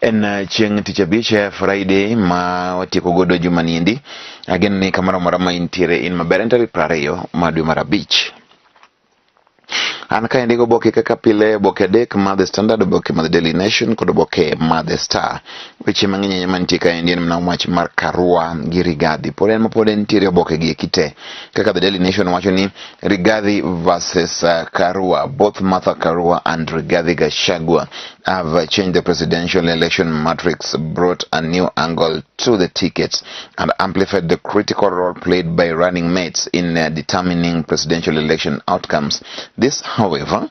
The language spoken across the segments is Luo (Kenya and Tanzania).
En chieng' tich abich Friday ma watieko godo juma niendi. Again ni kamoro marama intiere in maber en tarik 20 ma dwe mar abich. An ka indigo oboke kaka pile, oboke adek ma The Standard, oboke ma The Daily Nation kod oboke ma The Star. Weche mang'eny mantie ka en mana wach mar Karua gi Rigathi. Pod en mapod nitiere oboke gi kite. Kaka The Daily Nation wacho ni Rigathi versus Karua, both Martha Karua and Rigathi Gachagua have changed the presidential election matrix, brought a new angle to the tickets, and amplified the critical role played by running mates in determining presidential election outcomes. This, however,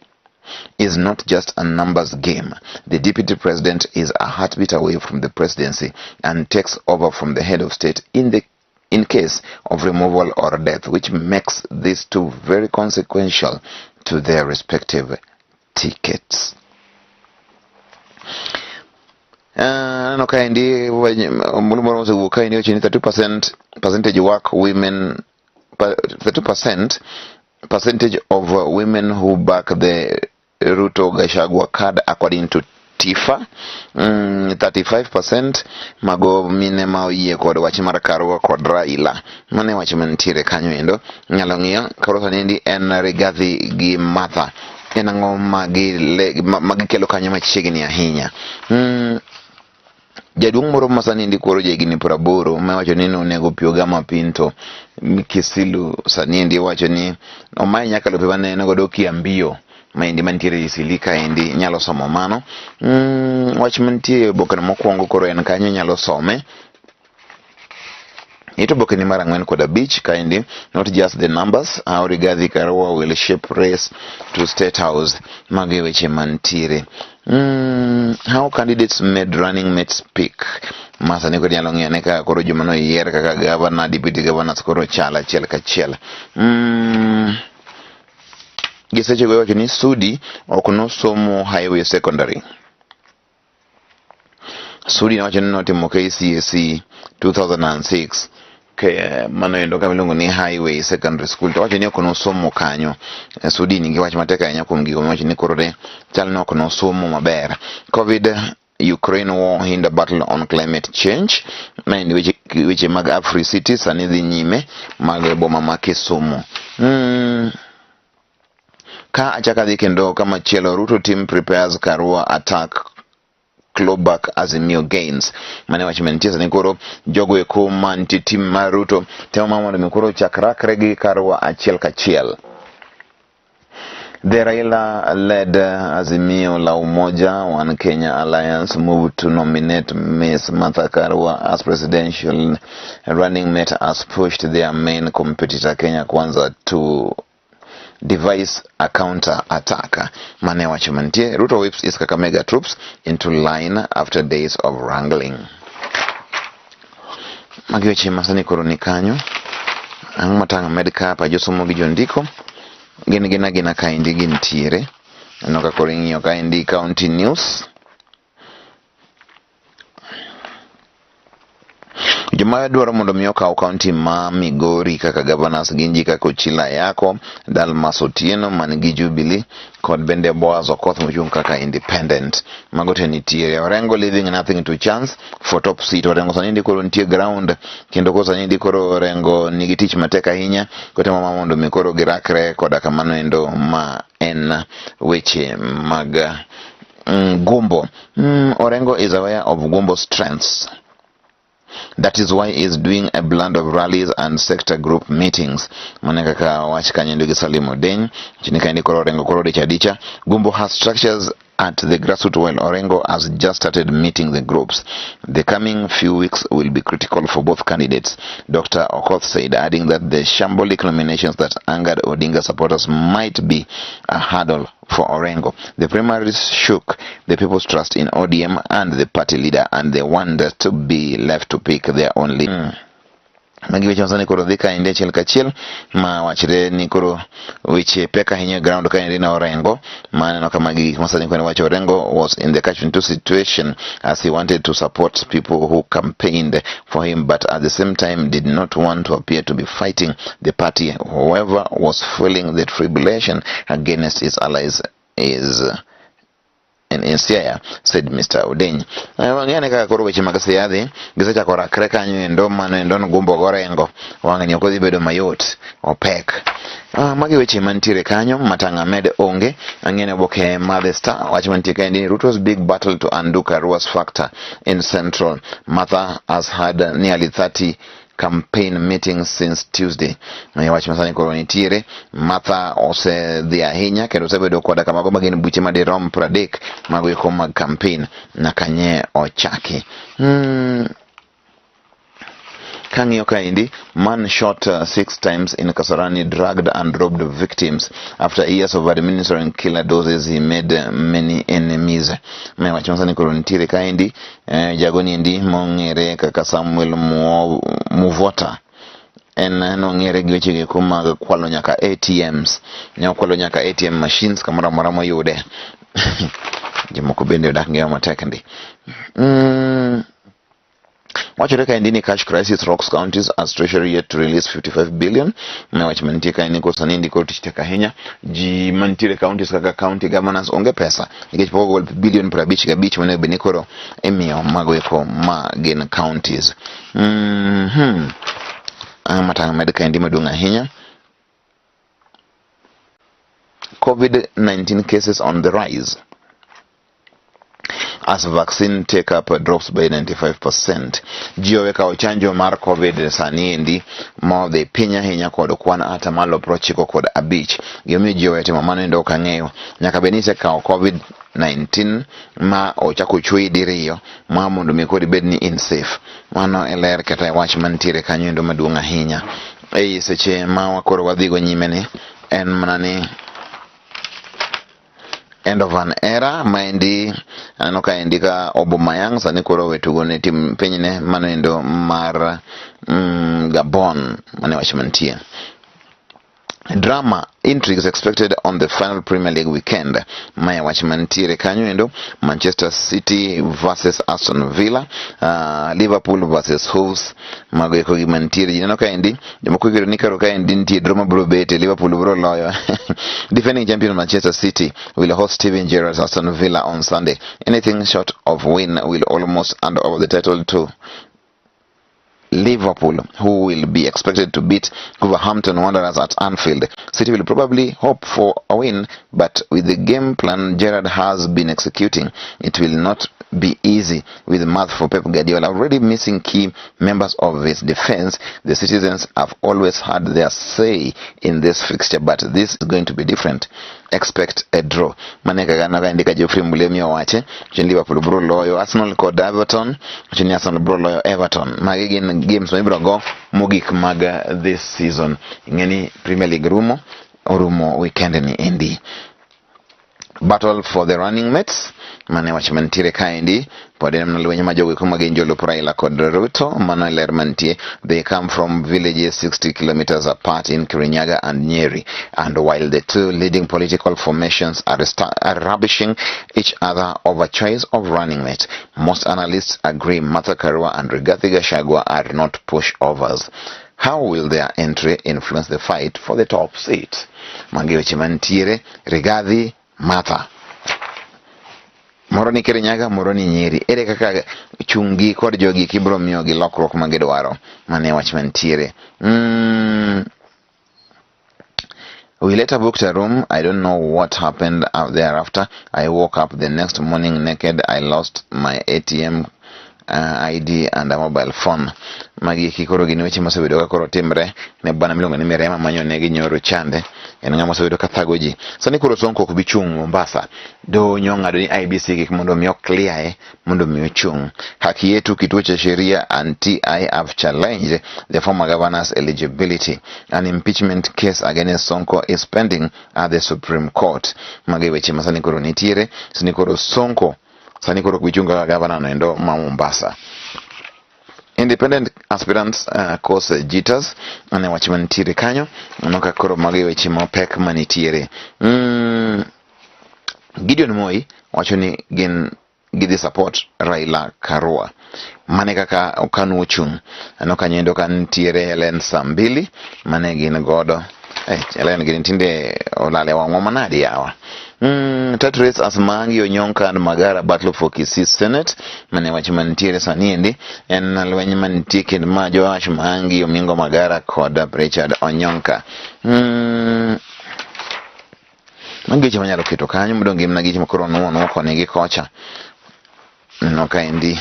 is not just a numbers game. The deputy president is a heartbeat away from the presidency and takes over from the head of state in case of removal or death, which makes these two very consequential to their respective tickets. No kaindi mulumoro mse kaindi ochini 30% percentage work women 30% percentage of women who back the Ruto Gachagua card according to Tifa. 35% mago mine ma oyie kod wach mar Karua kod Raila. Mane wach mantiere kanyo endo. Nyalo ng'iyo koro niendi en Rigathi gi Martha. En ang'o magi kelo kanyo machiegni ahinya. Jaduong' moro masani ndi koro jahigni 80 mawacho ni nonego Piogama Pinto Kisilu sani ndi wacho ni omaye nyaka lope manene godo Kiambio maendi mantiere Isilika endi nyalo somo mano. Wach mantie oboke mokwongo koro en kanyo nyalo some. Ito oboke ni mar 4 kod 5 kaendi, not just the numbers, how Rigathi Karua will shape race to state house. Magi weche mantiere. How candidates made running mates speak. Masa ni kodi nyalo ng'iyane ka koro joma no yier kaka governor, deputy governors koro chala achiel kachiel. Giseche go wacho ni Sudi ok nosomo highway secondary. Sudi wacho ni notimo KCSE 2006 mano endo kama iluongo ni highway secondary school, to wacho ni ok nosomo kanyo. Sudi nigi wach matek ahinya kuom gigo wacho ni koro de chal ni ok nosomo maber. Covid, Ukraine war hinder battle on climate change. Maen weche mag Afri cities sani dhi nyime mag boma ma Kisumu. Ka achaka dhi kendo kama chielo, Ruto team prepares Karua attack, clawback Azimio gains. Mane wach mantie sani koro jogo eko mantie team mar Ruto temo mondo mi koro chakrakre gi Karua achiel kachiel. The Raila-led Azimio la Umoja One Kenya Alliance moved to nominate Ms. Martha Karua as presidential running mate, has pushed their main competitor Kenya Kwanza to devise a counter-attack. Mane wacho mantie, Ruto whips his Kakamega troops into line after days of wrangling. Magi weche masani koro ni kanyo. Ang' matang' med ka pa josomo gi jondiko. Gina kaindi gintiere. Ano ka koro ing'iyo kaindi county news. Joma dwaro mondo mi okaw kaunti ma Migori kaka governors gin ji kaka Ochila Yako, Dalmas Otieno man gi Jubilee kod bende Boaz Okoth mochung' kaka independent. Mago te nitiere. Orengo leaving nothing to chance for top seat. Orengo sani ndi koro nitie ground kendo ko sani ndi koro Orengo nigi tich matek ahinya kotemo mondo mi koro girakre koda kamano endo ma en weche mag Gumbo. Orengo is aware of Gumbo's strengths. That is why he is doing a blend of rallies and sector group meetings. Maneka ka wach kanyendo gi Salim Odeny. Chini kaindi koro Orengo koro dicha. Gumbo has structures at the grassroots while Orengo has just started meeting the groups. The coming few weeks will be critical for both candidates, Dr. Okoth said, adding that the shambolic nominations that angered Odinga supporters might be a hurdle for Orengo. The primaries shook the people's trust in ODM and the party leader, and they wanted to be left to pick their own leader. Magi weche masani koro dhi kainde achiel kachiel ma wachre ni koro weche peka hinya ground kainde na Orengo. Maneno kama gik masani kwani wacho Orengo was in the catch-22 situation as he wanted to support people who campaigned for him, but at the same time did not want to appear to be fighting the party. Whoever was feeling the tribulation against his allies is in Siaya, said Mr. Odeny. Wang'ane kaka koro weche mag siasa gisechako rakre kanyo endo mano endo gumbo gorengo wang'ani ok odhi bedo mayot opek. Magi weche mantiere kanyo. Matanga med onge ang'ene Oboke mar The Star wach mantie kaendi. Ruto's big battle to undo Karua's factor in Central. Martha has had nearly 30 campaign meetings since Tuesday. Wach masani koro nitiere. Martha osedhi ahinya kendo osebedo koda kamago magin buche madirom 30 mago eko mag campaign nyaka nye ochaki. Kang'iyo kaendi, man shot 6 times in Kasarani, dragged and robbed victims. After years of administering killer doses, he made many enemies. Wach masani koro nitiere kaendi. Jagoni endi mong'ere kaka Samuel Muvota en nong'ere gi weche geko mag kwalo nyaka ATMs. Kwalo nyaka ATM machines kamoro amora moyude. Jomoko bende odak ngima matek ndi. Wachore kaendi ni cash crisis rocks counties as treasury yet to release 55 billion. Wach mantie kaendi kosa nindi koro tich tek ahinya. Ji mantiere counties kaka county governance onge pesa nikech pok ogol bilion 55 mane beni koro imiyo mago eko magin counties. Matanga med kaendi maduong' ahinya. COVID-19 cases on the rise as vaccine take up drops by 95%. Jio weka chanjo mar COVID sani endi mo the pinya hinya kod kwan ata malo 95. Gimi jio wete mamano endo kang'eyo nyaka benise kao COVID-19 ma ochako chwe diriyo ma mondo mikodi bedni in safe. Mano eler kata wach mantiere kanyo endo maduong' ahinya. Seche ma wakoro wadhigo nyimeni en manani end of an era maendi aneno ka indika Obomayang sani koro wetugo ne tim pinyne mano endo mar Gabon mane wach mantie. Drama intrigues expected on the final Premier League weekend. Maya wach mantiere kanyo endo. Manchester City versus Aston Villa, Liverpool versus Wolves. Mago eko gi mantiere jineno kaendi. Jomoko giro ni karo kaendi nitie drama bro bete Liverpool bro loyo. Defending champion Manchester City will host Steven Gerrard's Aston Villa on Sunday. Anything short of win will almost hand over the title to Liverpool, who will be expected to beat Wolverhampton Wanderers at Anfield. City will probably hope for a win, but with the game plan Gerrard has been executing, it will not be easy with math for Pep Guardiola. Already missing key members of his defense, the citizens have always had their say in this fixture, but this is going to be different. Expect a draw. Maneka gana indika Geoffrey Mulemi wache chini Liverpool bro loyo Arsenal kod Everton chini Arsenal bro loyo Everton. Magigin games mibro go mogik mag this season. Ingeni Premier League rumo weekend ni endi. Battle for the running mates mane wach mantiere kaendi pode mnalwenye majogo kuma genjolo Raila kod Ruto mano ler mantie. They come from villages 60 kilometers apart in Kirinyaga and Nyeri, and while the two leading political formations are rubbishing each other over choice of running mate, most analysts agree Martha Karua and Rigathi Gachagua are not pushovers. How will their entry influence the fight for the top seat? Mangeweche mantiere Rigathi Martha, moro ni Kirinyaga, moro ni Nyeri. Ere kaka chungi kod jogi kibro miyo gi lokruok magidwaro mane wach mantiere. We later booked a room. I don't know what happened thereafter. I woke up the next morning naked. I lost my ATM ID and a mobile phone. Magi kikoro gini weche mosebedo ka koro timre ne bana milongo ni Mirema manyo negi nyoro chande en ngama mosebedo ka thago ji. Sani koro Sonko kubichung Mombasa do nyong'ado ni IBC gik mondo miyo clear mondo miyo chung. Haki yetu kituo cha sheria and TI have challenged the former governor's eligibility. An impeachment case against Sonko is pending at the Supreme Court. Magi weche masani koro nitiere. Sani koro Sonko sani koro kubichunga governor endo Mombasa. Independent aspirants cause jitters ane wach manitiere kanyo noka koro magi weche mopek manitiere. Gideon Moi wacho ni gin gidhi support Raila Karua mane kaka okanu ochung' noka nyendo kan tiere Helen Sambili mane gin godo Chalani ginitinde olale wa ngomanadi yawa. Third race Asmangi Onyonka and Magara battle for Kisii Senate. Mane wachimantiere saniendi. En nalwenye manitike majo Asmangi Omingo Magara koda Richard Onyonka. Mangiche manyalo kito kanyo mudongi mnagiche makoro nuo konegi kocha. Noka indi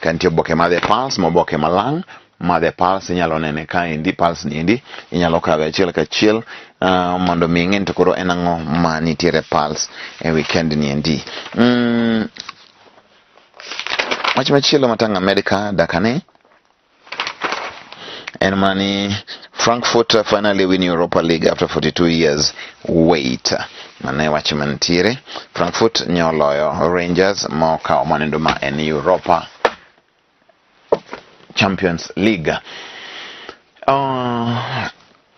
kanti Oboke madhe pals moboke malang. Madhe pals inyalo nene ka indi pals ni indi inyalo kawe achiel ka chiel mondo mingen to koro enango manitiere pals weekend ni indi machielo matanga America dakane and mani Frankfurt finally win Europa League after 42 years wait. Mane wachimantiere Frankfurt nyoloyo Rangers moka omanendo ma en Europa Champions League.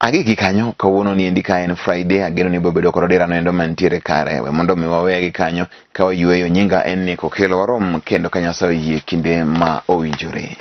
Agiki kanyo kawuono ni endika en Friday ageno ni bobedo korodera no endo mantiere kare we mondo mi wawegi kanyo ka oyueyo nyinga en ni Okelo warom kendo kanyaso yie kinde ma owinjore.